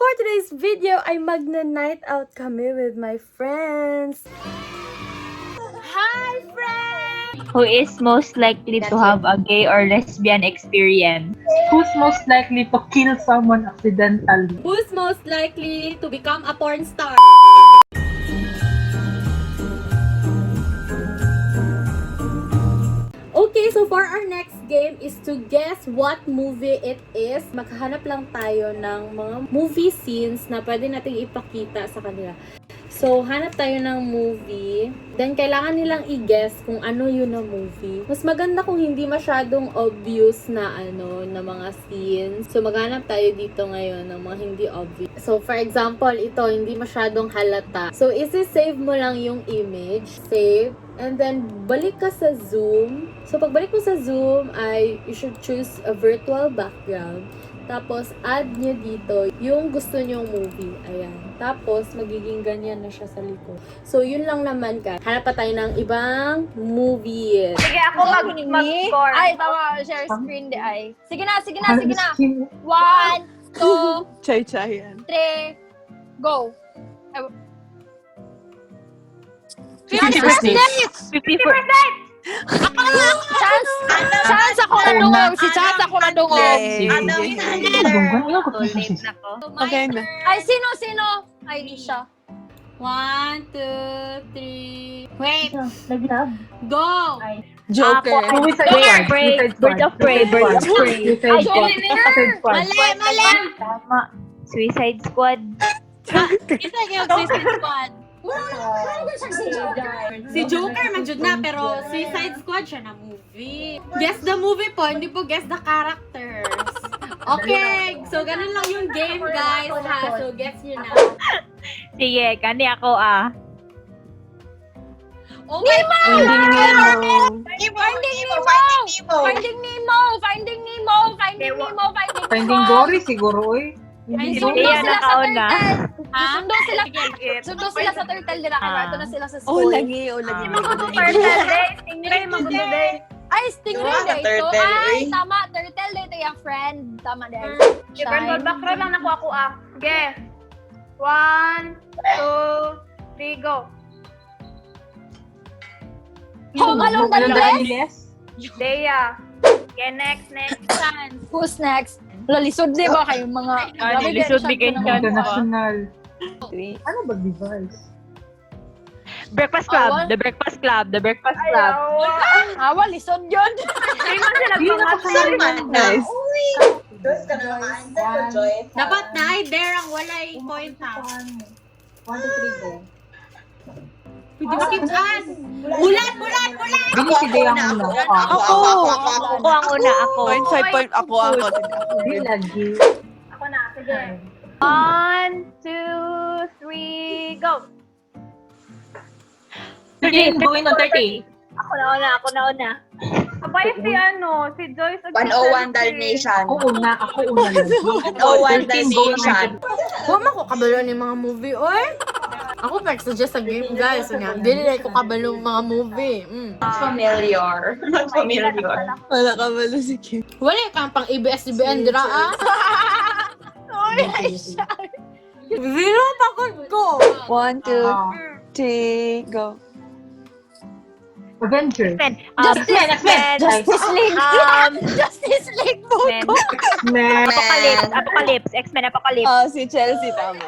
for today's video ay magna-night out kami with my friends. Hi, friends! Who is most likely to have a gay or lesbian experience? Who's most likely to kill someone accidentally? Who's most likely to become a porn star? Okay, so for our next game is to guess what movie it is. Maghahanap lang tayo ng mga movie scenes na pwede nating ipakita sa kanila. So, hanap tayo ng movie. Then, kailangan nilang i-guess kung ano yun na movie. Mas maganda kung hindi masyadong obvious na na mga scenes. So, maghanap tayo dito ngayon ng mga hindi obvious. So, for example, ito, hindi masyadong halata. So, isi-save mo lang yung image. Save. And then, balik ka sa Zoom. So, pagbalik mo sa Zoom, you should choose a virtual background. Tapos, add nyo dito yung gusto nyong movie. Ayan. Tapos, magiging ganyan na siya sa likod. So, yun lang naman ka. Hanap pa tayo ng ibang movie. Sige, ako mag-score. Ay, tawa. Share screen di ay. Sige na. 1, 2, Chay-chayan. 3, go. 50%! Chance ako na dungog. Si Chance ako na dungog. Okay na. Ay, sino? Ay, di siya. 1, 2, 3. Wait. Go! Joker. Bird of Prey. Mali. Tama. Suicide Squad. Isa yung Suicide Squad. Si Joker majud na, pero Suicide Squad siya na movie. Guess the movie po, hindi po guess the characters. Okay, so ganun lang yung game, guys, ha? So guess nyo na. Sige, kani ako ah. Oh my God! Finding Dory siguro eh. Hindi yan nakauna. Sundo sila sa turtle nila. Kaya ito na sila sa Oh, school. lagi. Stingray, magududay. Ay, stingray Diba? dito. Turtle, Ay, tama. Turtle dito yung friend. Tama din. Different background lang nakuha ko ah. Sige. 1, 2, 3, go. Home Alone Daniels. Dea. Okay, next. Chance. Who's next? Lalisod di ba kayong mga... Lisod di kayo dyan. International. Ano ba device? Breakfast Club. The Breakfast Club. Awa, lisod yun. Nice. Joyce ka na makaanda ko, Joyce. Dapat na ay there ang walay point ha. 1, 2, 3, go. Pwede makitaan. Bulat! Bili si Dea ang una. Ako ang una. Ako. Point, 5 point. Ako. Hindi lagi. Ako na. Sige. 1, 2, 3, go. 13, going on 30. Ako na una. Kabayat si Joyce. 101 Dalmatian. Ako una lagi. 101 Dalmatian. Huwag mo ko kabalo ni mga movie, oy. Ako pa-suggest sa game, guys. Dili ko kabalo mga movie. Familiar. Wala ka ba si Kim? Wala kang pang ABS-CBN, dira ah. Zero takot ko. 1, 2, 3, go. Avengers. X-Men. Justice League. Justice League po. Man. Apocalypse. X-Men Apocalypse. Si Chelsea, tama.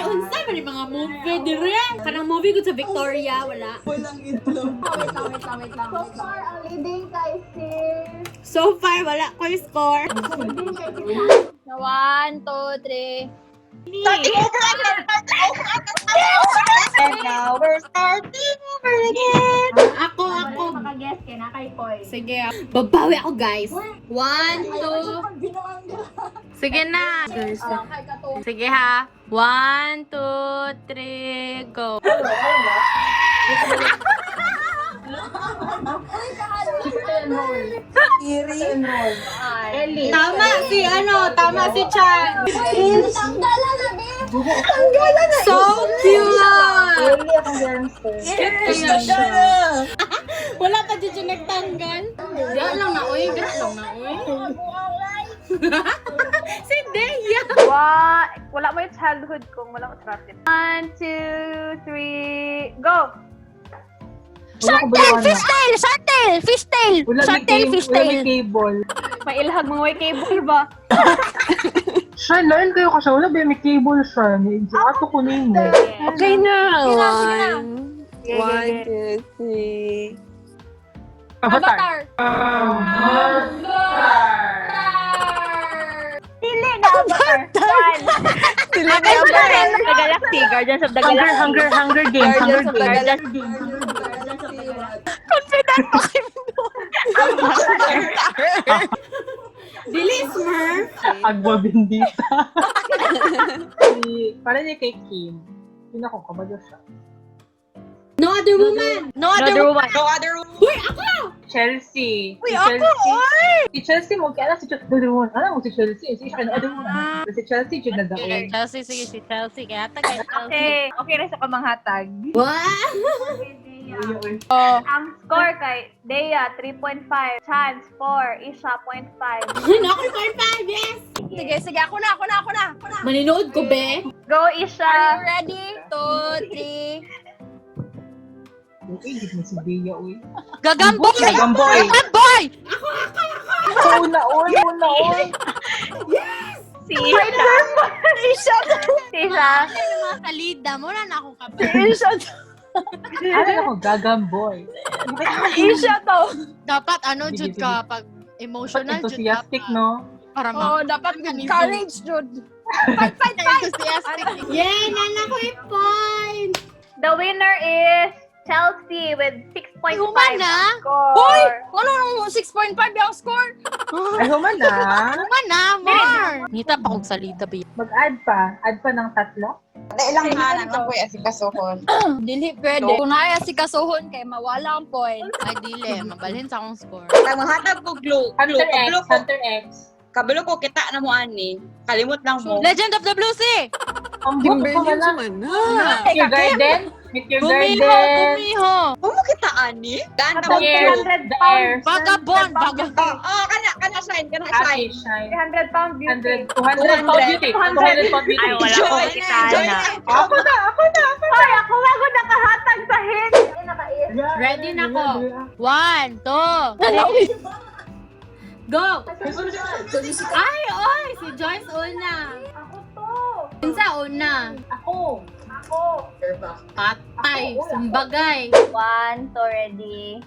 Unsa man yung mga movie diri? Kanang movie ko sa Victoria, wala. So far, wala ko yung score. 1, 2, 3. Starting over again! And now we're starting over again! Ako. Sige, babawi ako, guys. 1, 2. Sige na. Sige ha. 1, 2, 3, go. Tama si Chan. So cute! Wala pa dyan nagtanggal. Gat lang na, uy. Si Deya. Wala ba yung childhood kong walang attractive? 1, 2, 3, go! Wala ko Shark tail, balawan fish na. tail, shark tail, fish tail. Wala Shark may tail, cable. fish Wala may tail. cable. May ilhag mga may cable ba? Siya, lain kayo kasi wala ba may cable siya. Ato ko name mo. Okay na. Sige na, sige na. Sige, One, sige. 2, 3. Avatar. Pili na Avatar. 1. Sila na Avatar. The Galaxy, Guardians of the Hunger Games. Guardians of the Games. Dili, Smurf! Agwa bendita. Para niya kay Kim. Yun ako, kabalo siya. No Other Woman! No other Another one. No other Uy, ako! Chelsea. Uy, Si ako, Chelsea. Si Chelsea mo, kaya si Chelsea. Alam mo si Chelsea. Si siya kaya si Chelsea, dyan na daon. Chelsea, sige si Chelsea. Kaya tagay Chelsea. Okay, okay rin sa kamanghatag. What? Oh. Ang score kay Dea, 3.5. Chance, 4. Isha, 0.5. Ako 5, yes! Sige, sige. Ako na. Maninood ko, be? Go, Are you Isha! ready? 2, 3. Okay, hindi mo si Bea, uy. Gagamboy! Gagamboy! Gagamboy! Una, uy. Si Isha. Isha! Si Isha. Mga kalida mo na akong kapal. Ano ako, Gagamboy. Isha to. Dapat Sige, Jud ka pag emotional Jud Enthusiastic, ka. no? Para dapat good courage Jud. Fight. Enthusiastic. Yay! Nana ko yung point! The winner is Chelsea with 6.5 Human na? score. Hoy! Ano 6.5 yung score? Ay, human na. Naman na, more! Nita pa kong salita, babe. Mag-add pa. Add pa ng 3. Ilang nga lang ako yung asikasuhon. Dili pwede. Kung naya si kasuhon kay mawala ang point. Ay, dili. Mabalhin sa akong score. Nagmahatag ko glue. Hunter X. Hunter X. Kabalo ko kita na mo ani. Kalimot lang mo. Legend of the Blue Sea! Ang buto Kimberly ko na lang. naman na. Meet your garden. Meet your Gumiho! garden. Gumiho! Kung mo kita ani? Daan na About mo. 300 The pounds. air. Vagabond! Vagabond! Oh, kana shine. Happy shine. 300 pound beauty. 100, 200 pound beauty. 200 pound beauty. Ay, wala ko Joy, kitaan joy na. Ako na. Ay, ako bago nakahatag sa hit. Ready na ko. 1, 2, Go! Ay, oy! Si Joyce una. Ako to. Pinsa una. Ako. Patay. Sumbagay. 1, 2, ready.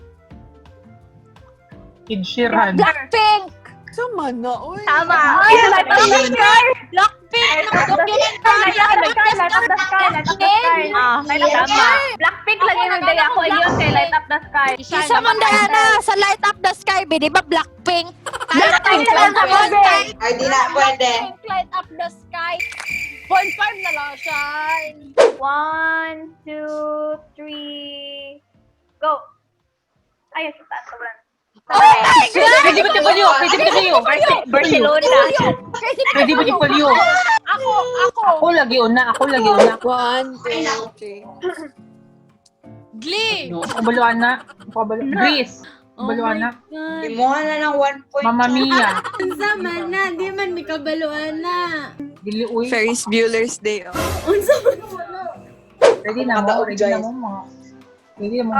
Ed Sheeran. Blackpink! Sama na, uy. Tama. Ay, light of the sky. Blackpink! Light of the sky. Light of the sky. Light of the sky. Ah, tama. Blackpink lagi ng day ako. Ayun kay Light of the sky. Isa man Diana sa Light Up the Sky, di ba Blackpink? Blackpink lang sa body. Ay, di na pwede. Light Up the Sky. 0.5 na lang siya. 1, 2, 3. Go. Ay, sa taas ka lang. Pwede ba tayo? Barcelona. Pwede ba tayo? Ako. Ako lagi una. 1, 2, 3. Glee. Ako baluana. Grease. Baluana. Imuha na ng 1 point. Mamma Mia. Unsa man na, di man may kabaluan na. Dili uy. Ferris Bueller's Day Off. Unsa man. Ready na mo. Ready na mo mga. Ready na mo.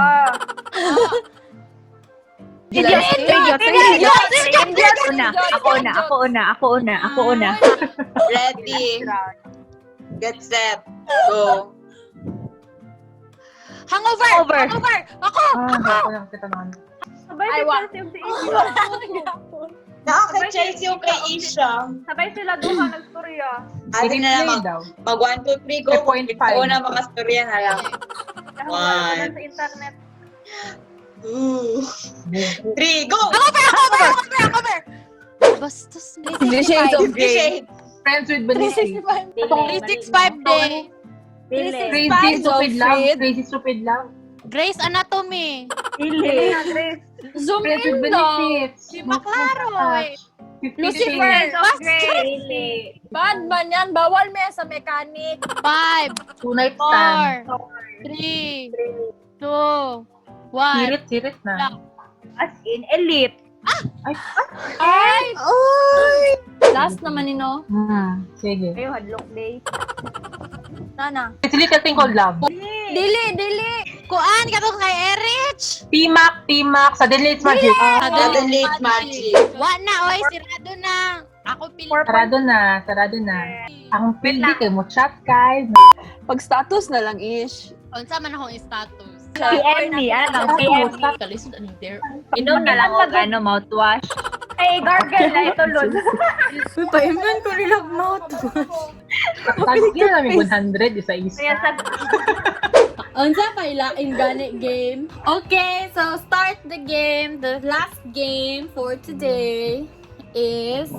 Ako una. Ready. Get set. Go. Hangover. Ako. Ako lang kita naman. Sabay Ay, si wa. Chelsea ug si Isha. Nakaka-Chelsea yung kay Isha. Sabay sila duha nagstorya. Ate na lang daw. mag 1, 2, 3, go. 3.5. Ikaw na makastorya na lang. Wala sa internet. 2, 3, go! Hangover. Bastos. The Shades of Grey. Friends with benefits. 365 day. Crazy Stupid Love. Crazy Stupid Love. Grey's Anatomy. Ili. Zoom Friends with in daw. benefits. Di ba klaro eh? 50 Lucifer. Shades. of Grey. Bad man yan. Bawal may sa mechanic. 5, 2 Night Stand. 4, 3, 2, 1. Sirit na. As in, elite. Ay! Last naman no. Sige. Ayo, hadlock day. Nana. It's a little thing called love. Dili. Kuan katong kay Erich. Timak, suddenly it's magic. Suddenly it's magic. Wa na oy, sirado na. Ako pili. Sarado na. Ang pili kay mo chat kay. Pag status na lang ish. Unsa man akong status? PM me, ano lang, PM me. Kalisod there. Inom na lang ako, mouthwash. Ay, gargle na ito, Lord. Uy, paimnan ko rin ang mouthwash. Tagil namin 100 isa-isa. Kaya sa Unsa pa ilaing gani game? Okay, so start the game. The last game for today is